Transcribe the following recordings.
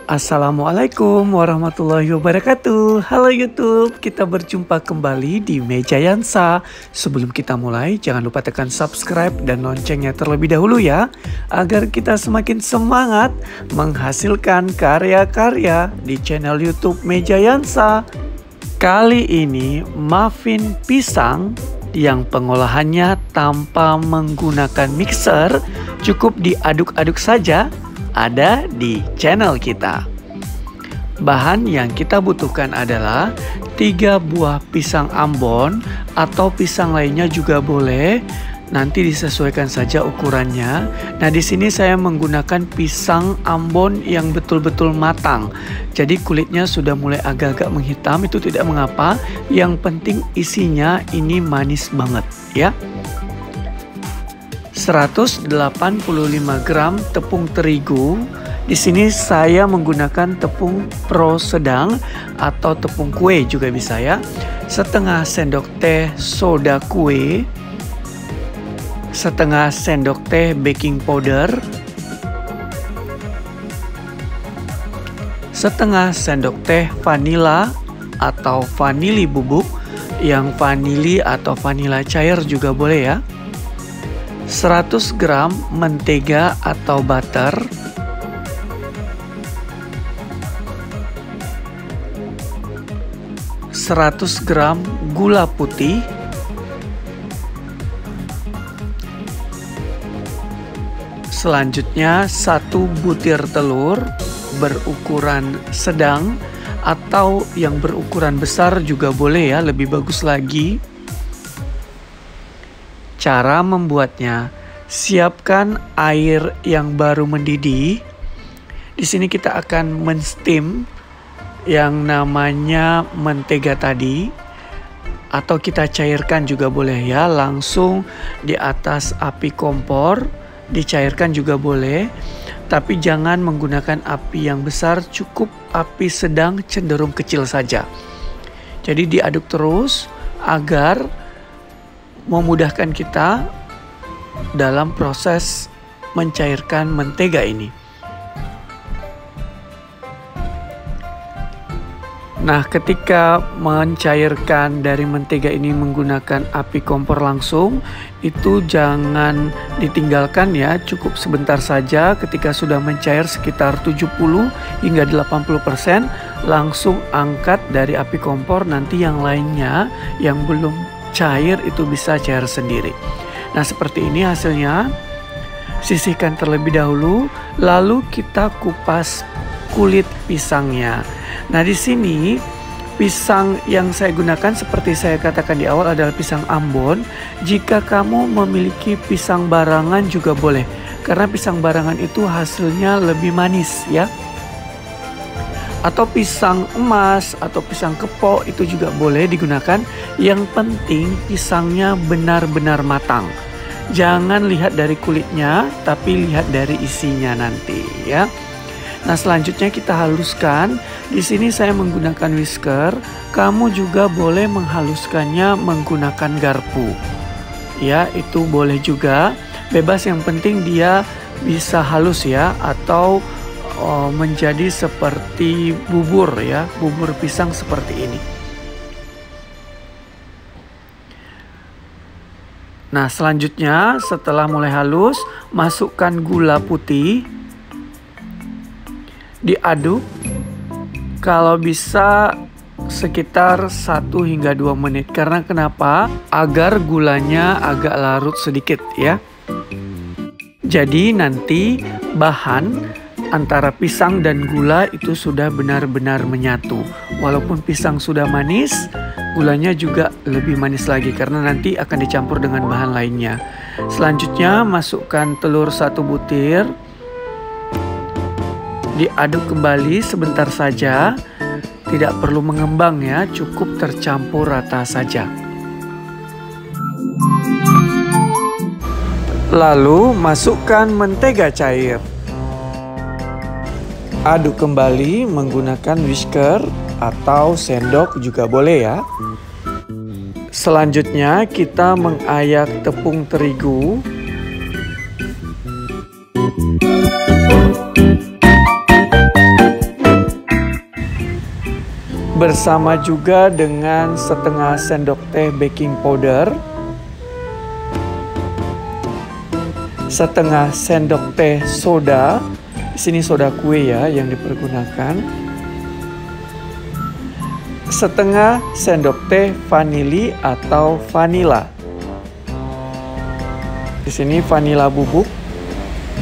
Assalamualaikum warahmatullahi wabarakatuh. Halo YouTube, kita berjumpa kembali di Meja Yansa. Sebelum kita mulai, jangan lupa tekan subscribe dan loncengnya terlebih dahulu ya, agar kita semakin semangat menghasilkan karya-karya di channel YouTube Meja Yansa. Kali ini muffin pisang yang pengolahannya tanpa menggunakan mixer, cukup diaduk-aduk saja, ada di channel kita. Bahan yang kita butuhkan adalah 3 buah pisang Ambon atau pisang lainnya juga boleh. Nanti disesuaikan saja ukurannya. Nah, di sini saya menggunakan pisang Ambon yang betul-betul matang. Jadi kulitnya sudah mulai agak-agak menghitam, itu tidak mengapa. Yang penting isinya ini manis banget ya. 185 gram tepung terigu. Di sini saya menggunakan tepung pro sedang atau tepung kue juga bisa ya. Setengah sendok teh soda kue. Setengah sendok teh baking powder. Setengah sendok teh vanila atau vanili bubuk. Yang vanili atau vanila cair juga boleh ya. 100 gram mentega atau butter, 100 gram gula putih, selanjutnya 1 butir telur berukuran sedang atau yang berukuran besar juga boleh ya, lebih bagus lagi. Cara membuatnya, siapkan air yang baru mendidih. Di sini kita akan menstim yang namanya mentega tadi, atau kita cairkan juga boleh ya, langsung di atas api kompor, dicairkan juga boleh. Tapi jangan menggunakan api yang besar, cukup api sedang cenderung kecil saja. Jadi diaduk terus agar memudahkan kita dalam proses mencairkan mentega ini. Nah, ketika mencairkan dari mentega ini menggunakan api kompor langsung, itu jangan ditinggalkan ya, cukup sebentar saja. Ketika sudah mencair sekitar 70 hingga 80%, langsung angkat dari api kompor. Nanti yang lainnya yang belum cair itu bisa cair sendiri. Nah, seperti ini hasilnya. Sisihkan terlebih dahulu, lalu kita kupas kulit pisangnya. Nah, di sini pisang yang saya gunakan seperti saya katakan di awal adalah pisang Ambon. Jika kamu memiliki pisang barangan juga boleh, karena pisang barangan itu hasilnya lebih manis ya. Atau pisang emas atau pisang kepok itu juga boleh digunakan. Yang penting pisangnya benar-benar matang. Jangan lihat dari kulitnya, tapi lihat dari isinya nanti ya. Nah, selanjutnya kita haluskan. Di sini saya menggunakan whisker. Kamu juga boleh menghaluskannya menggunakan garpu. Ya, itu boleh juga. Bebas, yang penting dia bisa halus ya, atau menjadi seperti bubur ya, bubur pisang seperti ini. Nah, selanjutnya setelah mulai halus, masukkan gula putih, diaduk, kalau bisa sekitar 1 hingga 2 menit. Karena kenapa? Agar gulanya agak larut sedikit ya. Jadi nanti bahan antara pisang dan gula itu sudah benar-benar menyatu. Walaupun pisang sudah manis, gulanya juga lebih manis lagi karena nanti akan dicampur dengan bahan lainnya. Selanjutnya masukkan telur 1 butir. Diaduk kembali sebentar saja. Tidak perlu mengembang ya, cukup tercampur rata saja. Lalu masukkan mentega cair. Aduk kembali menggunakan whisker atau sendok juga boleh ya. Selanjutnya kita mengayak tepung terigu. bersama juga dengan setengah sendok teh baking powder, setengah sendok teh soda. Di sini soda kue ya yang dipergunakan. Setengah sendok teh vanili atau vanila. Di sini vanila bubuk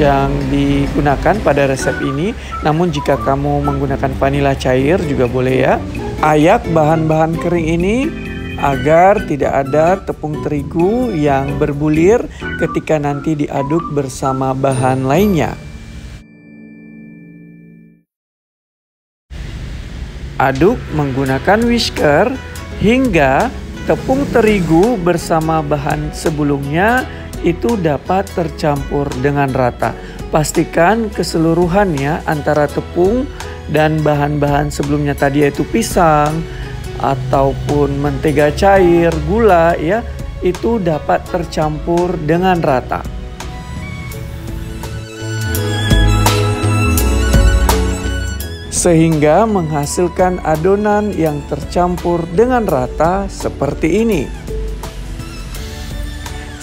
yang digunakan pada resep ini. Namun jika kamu menggunakan vanila cair juga boleh ya. Ayak bahan-bahan kering ini agar tidak ada tepung terigu yang berbulir ketika nanti diaduk bersama bahan lainnya. Aduk menggunakan whisker hingga tepung terigu bersama bahan sebelumnya itu dapat tercampur dengan rata. Pastikan keseluruhannya antara tepung dan bahan-bahan sebelumnya tadi, yaitu pisang ataupun mentega cair, gula ya, itu dapat tercampur dengan rata. Sehingga menghasilkan adonan yang tercampur dengan rata seperti ini.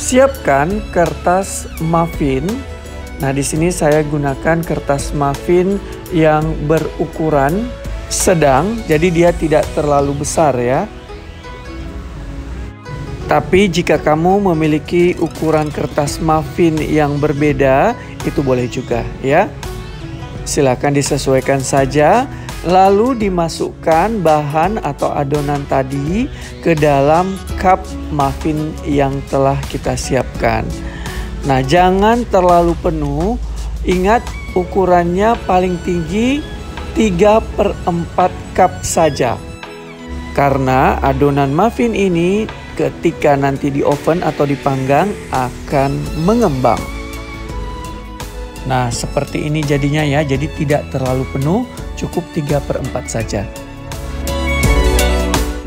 Siapkan kertas muffin. Nah, di sini saya gunakan kertas muffin yang berukuran sedang, jadi dia tidak terlalu besar ya. Tapi jika kamu memiliki ukuran kertas muffin yang berbeda, itu boleh juga ya. Silakan disesuaikan saja. Lalu dimasukkan bahan atau adonan tadi ke dalam cup muffin yang telah kita siapkan. Nah, jangan terlalu penuh. Ingat ukurannya paling tinggi 3/4 cup saja. Karena adonan muffin ini ketika nanti di oven atau dipanggang akan mengembang. Nah, seperti ini jadinya ya. Jadi tidak terlalu penuh, cukup 3/4 saja.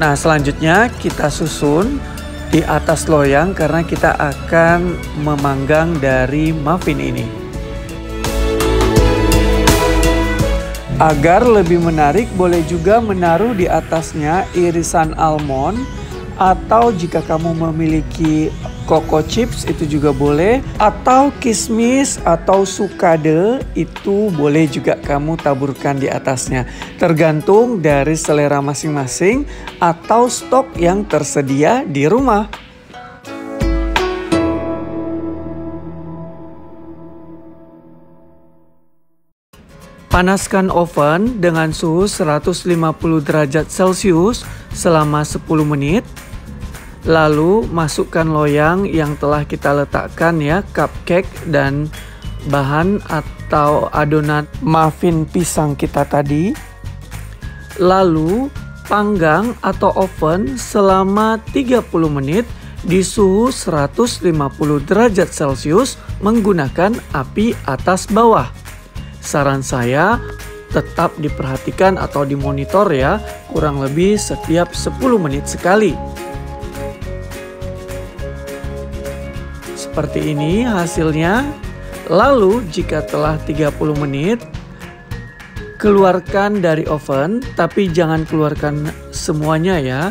Nah, selanjutnya kita susun di atas loyang karena kita akan memanggang dari muffin ini. Agar lebih menarik, boleh juga menaruh di atasnya irisan almond, atau jika kamu memiliki Coco Chips itu juga boleh, atau kismis atau sukade itu boleh juga kamu taburkan di atasnya. Tergantung dari selera masing-masing atau stok yang tersedia di rumah. Panaskan oven dengan suhu 150 derajat Celcius selama 10 menit. Lalu masukkan loyang yang telah kita letakkan ya, cupcake dan bahan atau adonan muffin pisang kita tadi. Lalu panggang atau oven selama 30 menit di suhu 150 derajat Celcius menggunakan api atas bawah. Saran saya tetap diperhatikan atau dimonitor ya, kurang lebih setiap 10 menit sekali. Seperti ini hasilnya. Lalu jika telah 30 menit, keluarkan dari oven, tapi jangan keluarkan semuanya ya.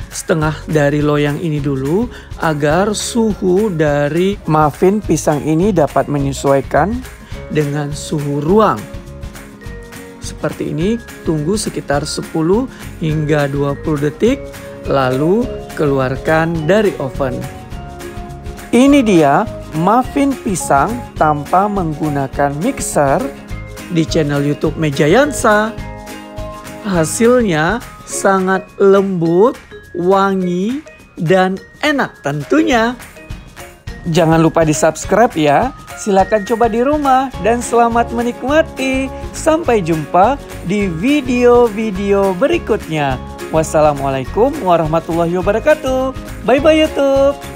Setengah dari loyang ini dulu agar suhu dari muffin pisang ini dapat menyesuaikan dengan suhu ruang. Seperti ini, tunggu sekitar 10 hingga 20 detik, lalu keluarkan dari oven. Ini dia muffin pisang tanpa menggunakan mixer di channel YouTube Mejayansa. Hasilnya sangat lembut, wangi, dan enak tentunya. Jangan lupa di subscribe ya. Silakan coba di rumah dan selamat menikmati. Sampai jumpa di video-video berikutnya. Wassalamualaikum warahmatullahi wabarakatuh. Bye bye YouTube.